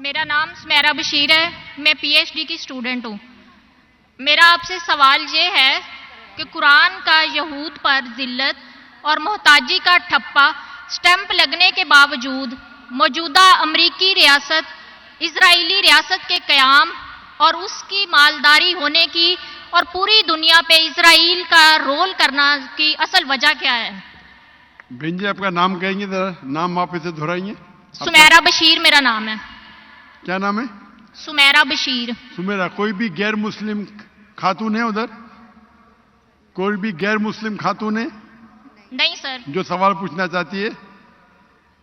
मेरा नाम सुमेरा बशीर है। मैं पीएचडी की स्टूडेंट हूँ। मेरा आपसे सवाल ये है कि कुरान का यहूद पर जिल्लत और मोहताजी का ठप्पा स्टैंप लगने के बावजूद मौजूदा अमरीकी रियासत इजरायली रियासत के क़याम और उसकी मालदारी होने की और पूरी दुनिया पे इजराइल का रोल करना की असल वजह क्या है? बहन जी, आपका नाम कहेंगे जरा, नाम आप इसे दोहराएंगे? सुमेरा बशीर मेरा नाम है। क्या नाम है? सुमेरा बशीर। सुमेरा। कोई भी गैर मुस्लिम खातून है उधर? कोई भी गैर मुस्लिम खातून है? नहीं सर। जो सवाल पूछना चाहती है?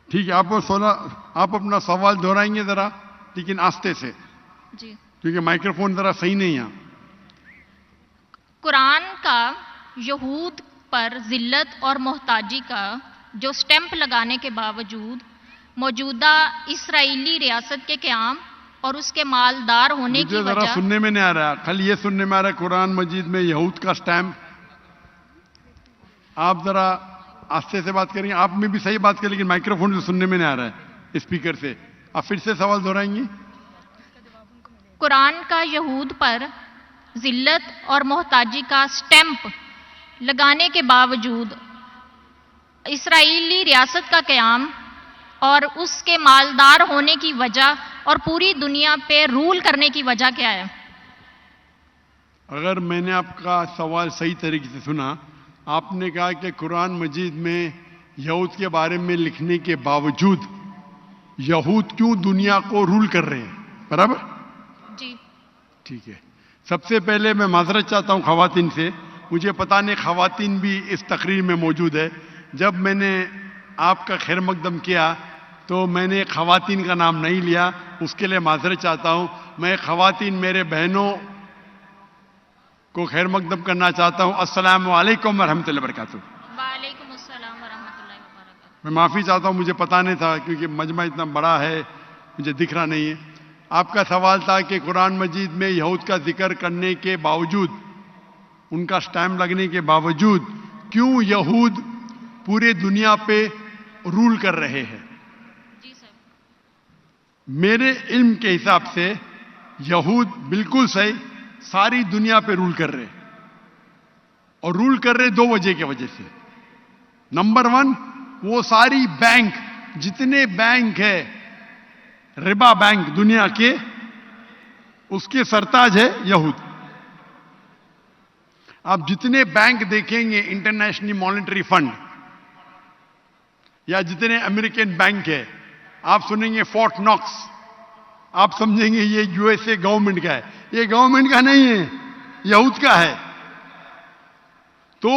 ठीक है, आप अपना सवाल दोहराएंगे जरा, लेकिन आस्ते से जी, क्योंकि माइक्रोफोन जरा सही नहीं है। कुरान का यहूद पर जिल्लत और मोहताजी का जो स्टैंप लगाने के बावजूद मौजूदा इस्राएली रियासत के क़याम और उसके मालदार होने की जरा वजह सुनने में नहीं आ रहा, खाली ये सुनने में आ रहा है कुरान मजीद में यहूद का स्टैंप। आप जरा आस्ते से बात करेंगे। आप में भी सही बात करें, लेकिन माइक्रोफोन से सुनने में नहीं आ रहा है, स्पीकर से। आप फिर से सवाल दोहराएंगे? कुरान का यहूद पर जिल्लत और मोहताजी का स्टैंप लगाने के बावजूद इस्राएली रियासत का क़याम और उसके मालदार होने की वजह और पूरी दुनिया पे रूल करने की वजह क्या है? अगर मैंने आपका सवाल सही तरीके से सुना, आपने कहा कि कुरान मजीद में यहूद के बारे में लिखने के बावजूद यहूद क्यों दुनिया को रूल कर रहे हैं, बराबर? जी ठीक है। सबसे पहले मैं माजरत चाहता हूं खवातीन से। मुझे पता नहीं खवातीन भी इस तकरीर में मौजूद है। जब मैंने आपका खैर मकदम किया तो मैंने खवातीन का नाम नहीं लिया, उसके लिए माजरत चाहता हूं। मैं खवातीन मेरे बहनों को खैर मकदम करना चाहता हूं। अस्सलामु अलैकुम वरहमतुल्लाहि वबरकातुहू। वालेकुम अस्सलाम वरहमतुल्लाहि वबरकातुहू। मैं माफ़ी चाहता हूं, मुझे पता नहीं था क्योंकि मजमा इतना बड़ा है, मुझे दिख रहा नहीं है। आपका सवाल था कि कुरान मजीद में यहूद का जिक्र करने के बावजूद, उनका स्टैम्प लगने के बावजूद क्यों यहूद पूरे दुनिया पे रूल कर रहे हैं। जी सर। मेरे इल्म के हिसाब से यहूद बिल्कुल सही सारी दुनिया पे रूल कर रहे, और रूल कर रहे दो वजह की वजह से। नंबर वन, वो सारी बैंक, जितने बैंक है रिबा बैंक दुनिया के, उसके सरताज है यहूद। आप जितने बैंक देखेंगे, इंटरनेशनल मॉनेटरी फंड या जितने अमेरिकन बैंक है, आप सुनेंगे फोर्ट नॉक्स, आप समझेंगे ये यूएसए गवर्नमेंट का है। ये गवर्नमेंट का नहीं है, यहूद का है। तो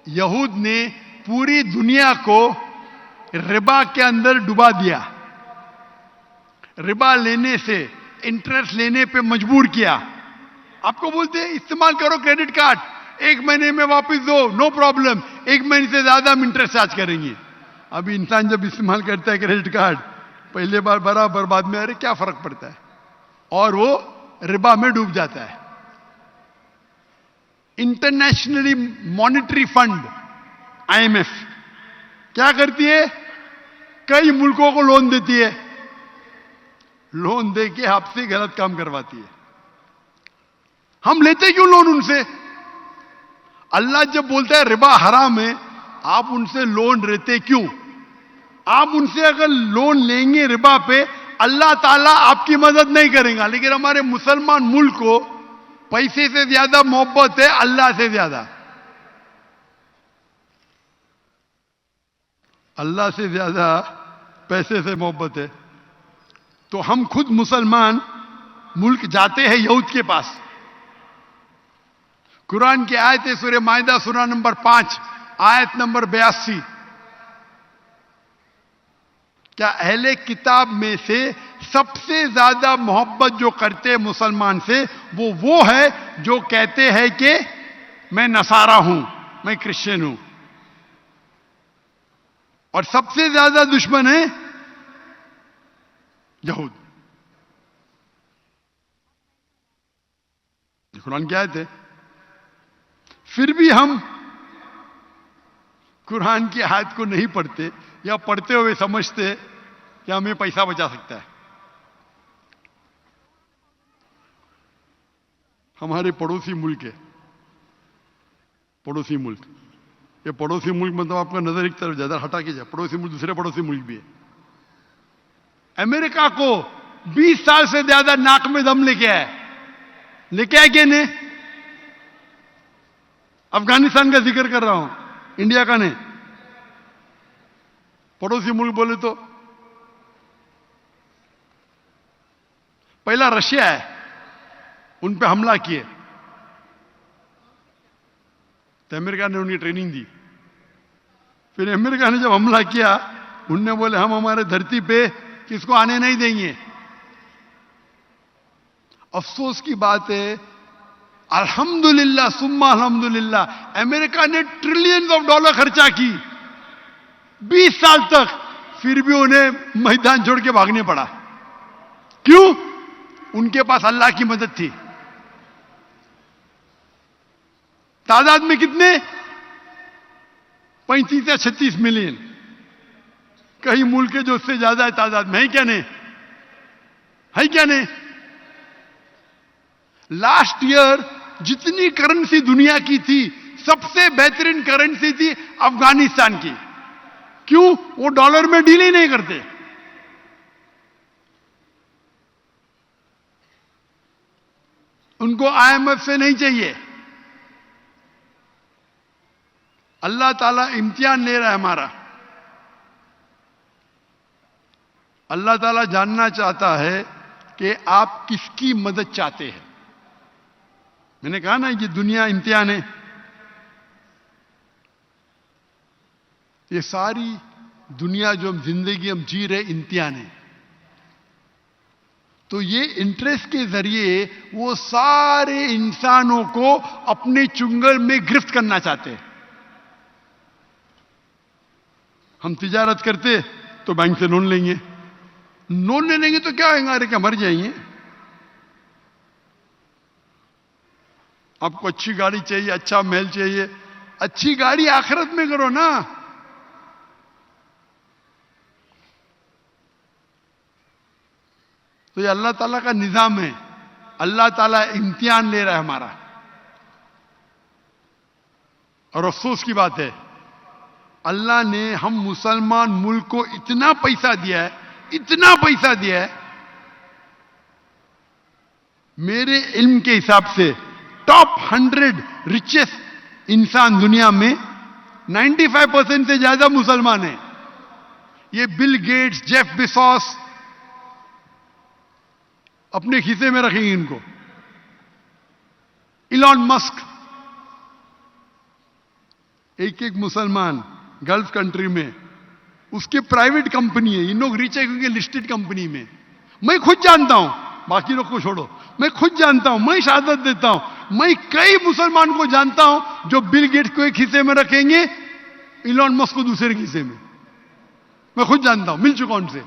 यहूद ने पूरी दुनिया को रिबा के अंदर डुबा दिया, रिबा लेने से, इंटरेस्ट लेने पे मजबूर किया। आपको बोलते हैं इस्तेमाल करो क्रेडिट कार्ड, 1 महीने में वापस दो, नो प्रॉब्लम, 1 महीने से ज्यादा हम इंटरेस्ट चार्ज करेंगे। अभी इंसान जब इस्तेमाल करता है क्रेडिट कार्ड, पहले बार बराबर, बाद में अरे क्या फर्क पड़ता है, और वो रिबा में डूब जाता है। इंटरनेशनली मॉनेटरी फंड आईएमएफ क्या करती है? कई मुल्कों को लोन देती है, लोन देके आपसे गलत काम करवाती है। हम लेते क्यों लोन उनसे? अल्लाह जब बोलता है रिबा हराम है, आप उनसे लोन लेते क्यों? आप उनसे अगर लोन लेंगे रिबा पे, अल्लाह ताला आपकी मदद नहीं करेगा। लेकिन हमारे मुसलमान मुल्क को पैसे से ज्यादा मोहब्बत है अल्लाह से ज्यादा, अल्लाह से ज्यादा पैसे से मोहब्बत है। तो हम खुद मुसलमान मुल्क जाते हैं यहूद के पास। कुरान की आयत है सूरह माइदा सूरा नंबर 5 आयत नंबर 82। क्या अहले किताब में से सबसे ज्यादा मोहब्बत जो करते हैं मुसलमान से, वो है जो कहते हैं कि मैं नसारा हूं, मैं क्रिश्चियन हूं, और सबसे ज्यादा दुश्मन है यहूद। कुरान की आयत है। फिर भी हम कुरान की आयत को नहीं पढ़ते, या पढ़ते हुए समझते कि हमें पैसा बचा सकता है। हमारे पड़ोसी मुल्क है, पड़ोसी मुल्क। ये पड़ोसी मुल्क मतलब आपका नजर एक तरफ ज्यादा हटा के जाए, पड़ोसी मुल्क दूसरे पड़ोसी मुल्क भी है। अमेरिका को 20 साल से ज्यादा नाक में दम लेके आया, लेके आए क्या नहीं? अफगानिस्तान का जिक्र कर रहा हूं, इंडिया का नहीं। पड़ोसी मुल्क बोले तो पहला रशिया है, उन पे हमला किए तो अमेरिका ने उनकी ट्रेनिंग दी। फिर अमेरिका ने जब हमला किया, उनने बोले हम हमारे धरती पे किसको आने नहीं देंगे। अफसोस की बात है, अल्हम्दुलिल्लाह सुम्मा अल्हम्दुलिल्लाह, अमेरिका ने ट्रिलियंस ऑफ डॉलर खर्चा की 20 साल तक, फिर भी उन्हें मैदान छोड़ के भागने पड़ा। क्यों? उनके पास अल्लाह की मदद थी। तादाद में कितने? 35 या 36 मिलियन। कई मुल्क के जो उससे ज्यादा है तादाद में, है क्या नहीं? है क्या नहीं? लास्ट ईयर जितनी करेंसी दुनिया की थी, सबसे बेहतरीन करेंसी थी अफगानिस्तान की। क्यों? वो डॉलर में डील ही नहीं करते। उनको आईएमएफ से नहीं चाहिए। अल्लाह ताला इम्तिहान ले रहा है हमारा। अल्लाह ताला जानना चाहता है कि आप किसकी मदद चाहते हैं। मैंने कहा ना, ये दुनिया इम्तिहान है। ये सारी दुनिया जो हम जिंदगी हम जी रहे, इम्तिहान है। तो ये इंटरेस्ट के जरिए वो सारे इंसानों को अपने चुंगल में गिरफ्त करना चाहते हैं। हम तिजारत करते तो बैंक से लोन लेंगे, लोन ले लेंगे तो क्या होगा? अरे क्या मर जाएंगे? आपको अच्छी गाड़ी चाहिए, अच्छा महल चाहिए, अच्छी गाड़ी आखिरत में करो ना। तो ये अल्लाह ताला का निजाम है। अल्लाह ताला इम्तिहान ले रहा है हमारा। और अफसोस की बात है, अल्लाह ने हम मुसलमान मुल्क को इतना पैसा दिया है, इतना पैसा दिया है। मेरे इल्म के हिसाब से टॉप 100 रिचेस्ट इंसान दुनिया में 95% से ज्यादा मुसलमान हैं। ये बिल गेट्स, जेफ बेजोस अपने खीसे में रखेंगे इनको। इलॉन मस्क, एक एक मुसलमान गल्फ कंट्री में उसके प्राइवेट कंपनी है। इन लोग रिच है क्योंकि लिस्टेड कंपनी में। मैं खुद जानता हूं, बाकी लोग को छोड़ो, मैं खुद जानता हूं, मैं शहादत देता हूं, मैं कई मुसलमान को जानता हूं जो बिल गेट्स को एक हिस्से में रखेंगे, इलॉन मस्क को दूसरे हिस्से में। मैं खुद जानता हूं, मिल चुका उनसे।